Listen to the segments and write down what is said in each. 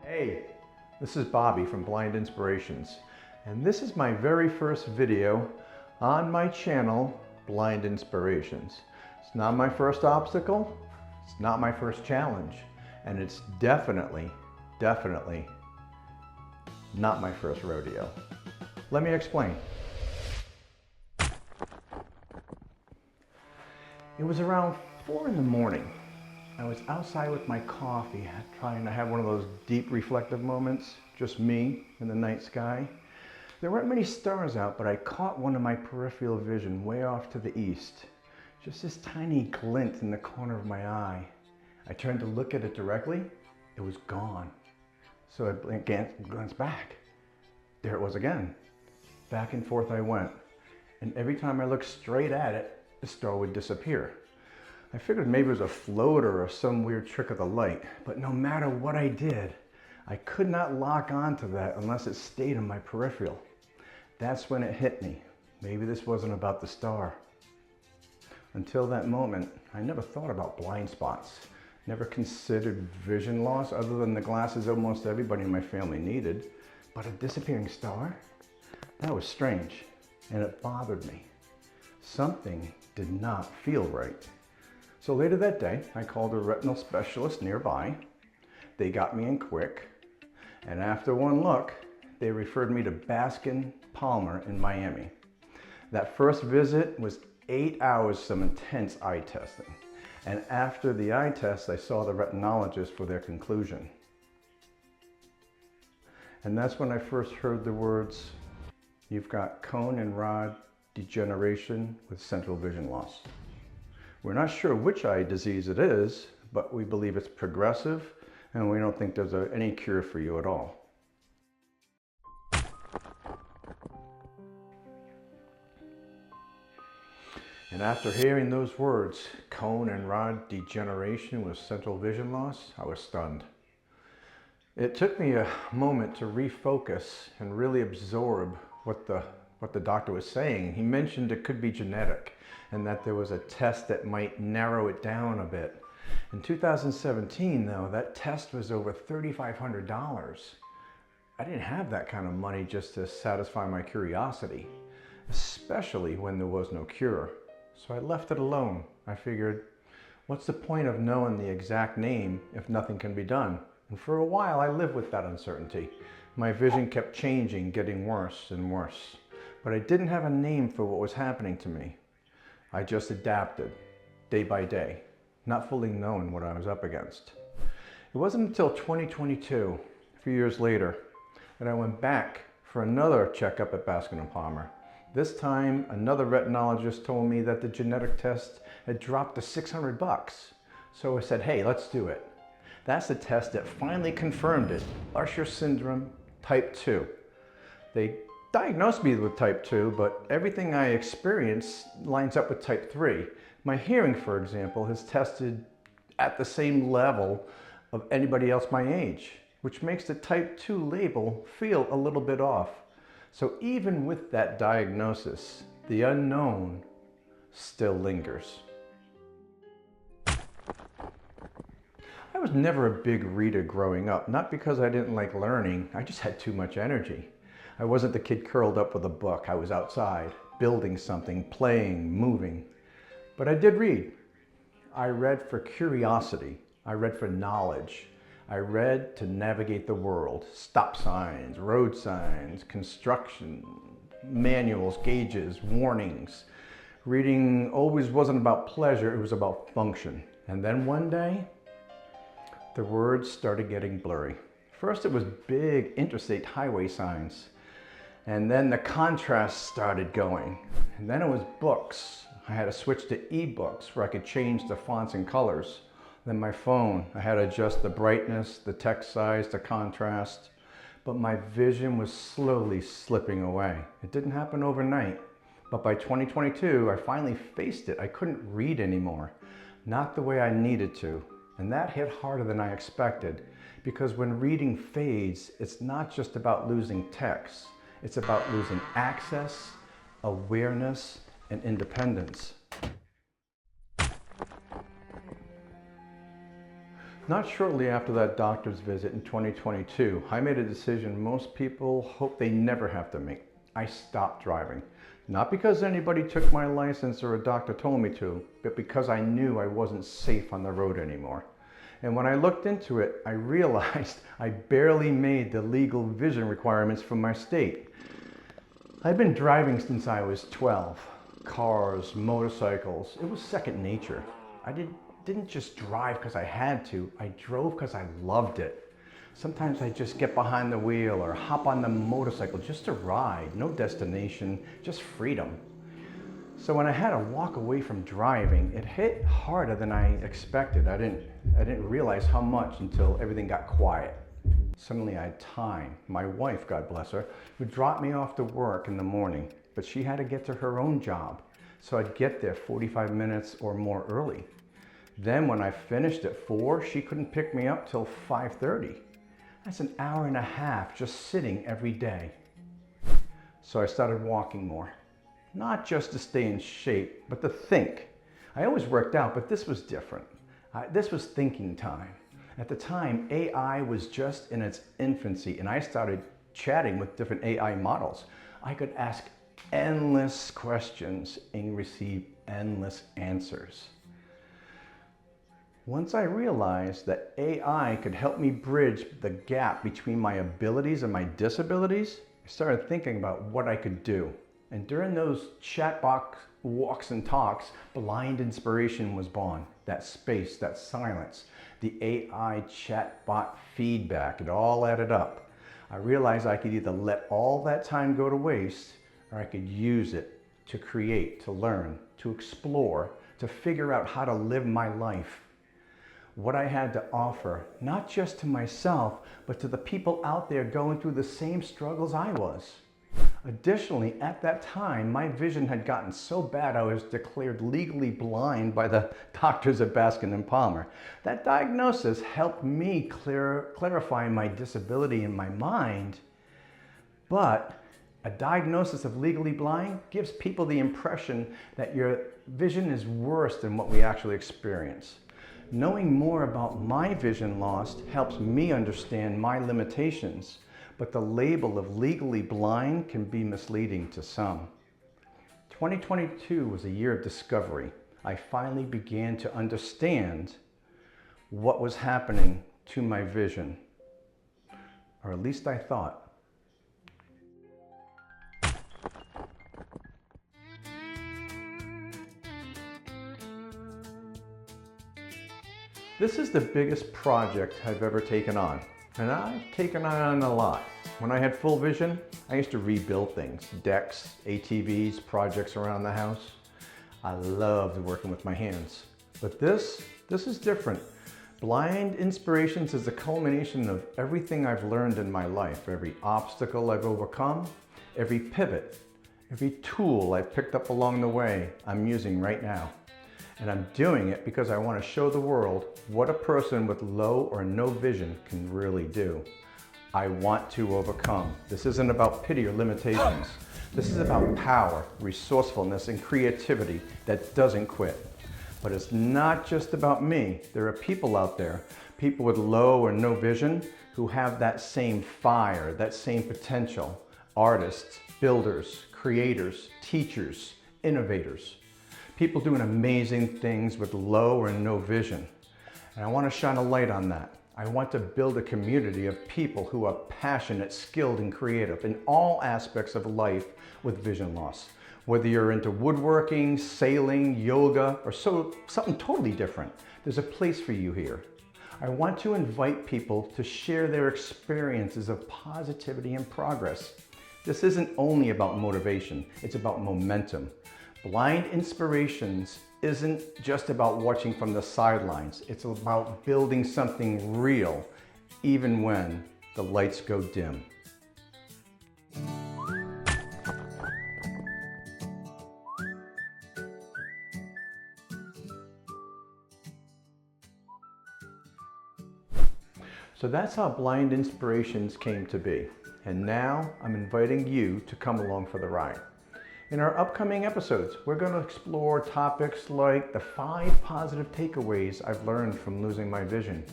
Hey, this is Bobby from Blind Inspirations, and this is my very first video on my channel, Blind Inspirations. It's not my first obstacle, it's not my first challenge, and it's definitely not my first rodeo. Let me explain. It was around 4 in the morning. I was outside with my coffee, trying to have one of those deep reflective moments, just me in the night sky. There weren't many stars out, but I caught one in my peripheral vision way off to the east. Just this tiny glint in the corner of my eye. I turned to look at it directly, it was gone. So I glanced back. There it was again. Back and forth I went. And every time I looked straight at it, the star would disappear. I figured maybe it was a floater or some weird trick of the light, but no matter what I did, I could not lock onto that unless it stayed in my peripheral. That's when it hit me. Maybe this wasn't about the star. Until that moment, I never thought about blind spots, never considered vision loss other than the glasses almost everybody in my family needed. But a disappearing star? That was strange, and it bothered me. Something did not feel right. So later that day, I called a retinal specialist nearby. They got me in quick, and after one look, they referred me to Baskin Palmer in Miami. That first visit was 8 hours some intense eye testing, and after the eye test, I saw the retinologist for their conclusion. And that's when I first heard the words, "You've got cone and rod degeneration with central vision loss." We're not sure which eye disease it is, but we believe it's progressive, and we don't think there's any cure for you at all. And after hearing those words, cone and rod degeneration with central vision loss, I was stunned. It took me a moment to refocus and really absorb what the doctor was saying. He mentioned it could be genetic and that there was a test that might narrow it down a bit. In 2017, though, that test was over $3,500. I didn't have that kind of money just to satisfy my curiosity, especially when there was no cure. So I left it alone. I figured, what's the point of knowing the exact name if nothing can be done? And for a while, I lived with that uncertainty. My vision kept changing, getting worse and worse. But I didn't have a name for what was happening to me. I just adapted, day by day, not fully knowing what I was up against. It wasn't until 2022, a few years later, that I went back for another checkup at Baskin & Palmer. This time, another retinologist told me that the genetic test had dropped to $600. So I said, hey, let's do it. That's the test that finally confirmed it, Usher syndrome type 2. They diagnosed me with type 2, but everything I experience lines up with type 3. My hearing, for example, has tested at the same level of anybody else my age, which makes the type 2 label feel a little bit off. So even with that diagnosis, the unknown still lingers. I was never a big reader growing up, not because I didn't like learning, I just had too much energy. I wasn't the kid curled up with a book. I was outside, building something, playing, moving. But I did read. I read for curiosity. I read for knowledge. I read to navigate the world. Stop signs, road signs, construction, manuals, gauges, warnings. Reading always wasn't about pleasure, it was about function. And then one day, the words started getting blurry. First it was big interstate highway signs. And then the contrast started going. And then it was books. I had to switch to ebooks where I could change the fonts and colors. Then my phone, I had to adjust the brightness, the text size, the contrast. But my vision was slowly slipping away. It didn't happen overnight. But by 2022, I finally faced it. I couldn't read anymore. Not the way I needed to. And that hit harder than I expected. Because when reading fades, it's not just about losing text. It's about losing access, awareness, and independence. Not shortly after that doctor's visit in 2022, I made a decision most people hope they never have to make. I stopped driving. Not because anybody took my license or a doctor told me to, but because I knew I wasn't safe on the road anymore. And when I looked into it, I realized I barely made the legal vision requirements from my state. I've been driving since I was 12. Cars, motorcycles, it was second nature. I didn't just drive because I had to, I drove because I loved it. Sometimes I just get behind the wheel or hop on the motorcycle just to ride, no destination, just freedom. So when I had to walk away from driving, it hit harder than I expected. I didn't realize how much until everything got quiet. Suddenly I had time. My wife, God bless her, would drop me off to work in the morning, but she had to get to her own job. So I'd get there 45 minutes or more early. Then when I finished at 4, she couldn't pick me up till 5:30. That's an hour and a half just sitting every day. So I started walking more. Not just to stay in shape, but to think. I always worked out, but this was different. This was thinking time. At the time, AI was just in its infancy, and I started chatting with different AI models. I could ask endless questions and receive endless answers. Once I realized that AI could help me bridge the gap between my abilities and my disabilities, I started thinking about what I could do. And during those chat box walks and talks, blind inspiration was born. That space, that silence, the AI chatbot feedback, it all added up. I realized I could either let all that time go to waste, or I could use it to create, to learn, to explore, to figure out how to live my life. What I had to offer, not just to myself, but to the people out there going through the same struggles I was. Additionally, at that time, my vision had gotten so bad I was declared legally blind by the doctors at Baskin and Palmer. That diagnosis helped me clarify my disability in my mind, but a diagnosis of legally blind gives people the impression that your vision is worse than what we actually experience. Knowing more about my vision loss helps me understand my limitations, but the label of legally blind can be misleading to some. 2022 was a year of discovery. I finally began to understand what was happening to my vision, or at least I thought. This is the biggest project I've ever taken on, and I've taken on a lot. When I had full vision, I used to rebuild things, decks, ATVs, projects around the house. I loved working with my hands. But this is different. Blind Inspirations is the culmination of everything I've learned in my life, every obstacle I've overcome, every pivot, every tool I've picked up along the way I'm using right now. And I'm doing it because I want to show the world what a person with low or no vision can really do. I want to overcome. This isn't about pity or limitations. This is about power, resourcefulness, and creativity that doesn't quit. But it's not just about me. There are people out there, people with low or no vision, who have that same fire, that same potential. Artists, builders, creators, teachers, innovators. People doing amazing things with low or no vision. And I want to shine a light on that. I want to build a community of people who are passionate, skilled, and creative in all aspects of life with vision loss. Whether you're into woodworking, sailing, yoga, or something totally different, there's a place for you here. I want to invite people to share their experiences of positivity and progress. This isn't only about motivation, it's about momentum. Blind Inspirations isn't just about watching from the sidelines. It's about building something real, even when the lights go dim. So that's how Blind Inspirations came to be. And now I'm inviting you to come along for the ride. In our upcoming episodes, we're going to explore topics like the 5 positive takeaways I've learned from losing my vision.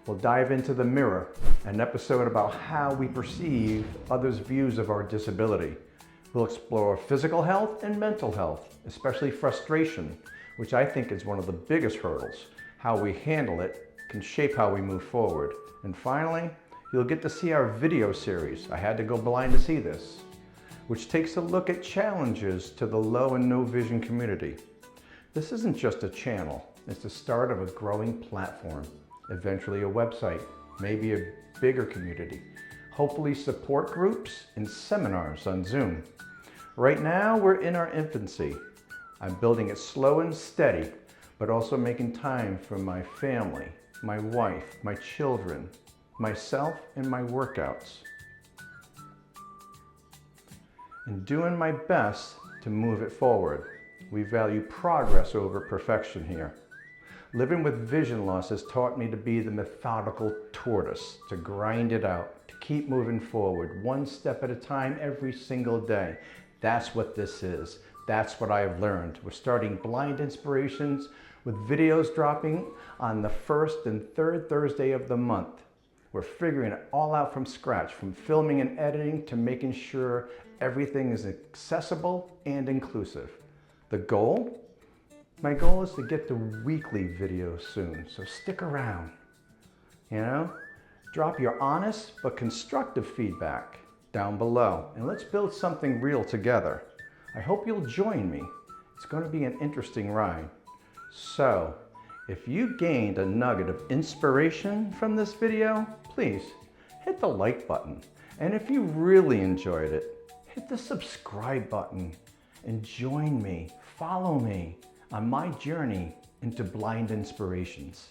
We'll dive into the mirror, an episode about how we perceive others' views of our disability. We'll explore physical health and mental health, especially frustration, which I think is one of the biggest hurdles. How we handle it can shape how we move forward. And finally, you'll get to see our video series, I Had to Go Blind to See This, which takes a look at challenges to the low and no vision community. This isn't just a channel, it's the start of a growing platform, eventually a website, maybe a bigger community, hopefully support groups and seminars on Zoom. Right now, we're in our infancy. I'm building it slow and steady, but also making time for my family, my wife, my children, myself, and my workouts. And doing my best to move it forward. We value progress over perfection here. Living with vision loss has taught me to be the methodical tortoise, to grind it out, to keep moving forward, one step at a time every single day. That's what this is. That's what I've learned. We're starting Blind Inspirations with videos dropping on the first and third Thursday of the month. We're figuring it all out from scratch, from filming and editing to making sure everything is accessible and inclusive. The goal? My goal is to get to weekly videos soon, so stick around. Drop your honest but constructive feedback down below, and let's build something real together. I hope you'll join me. It's going to be an interesting ride. So, if you gained a nugget of inspiration from this video, please hit the like button. And if you really enjoyed it, hit the subscribe button and join me, follow me on my journey into Blind Inspirations.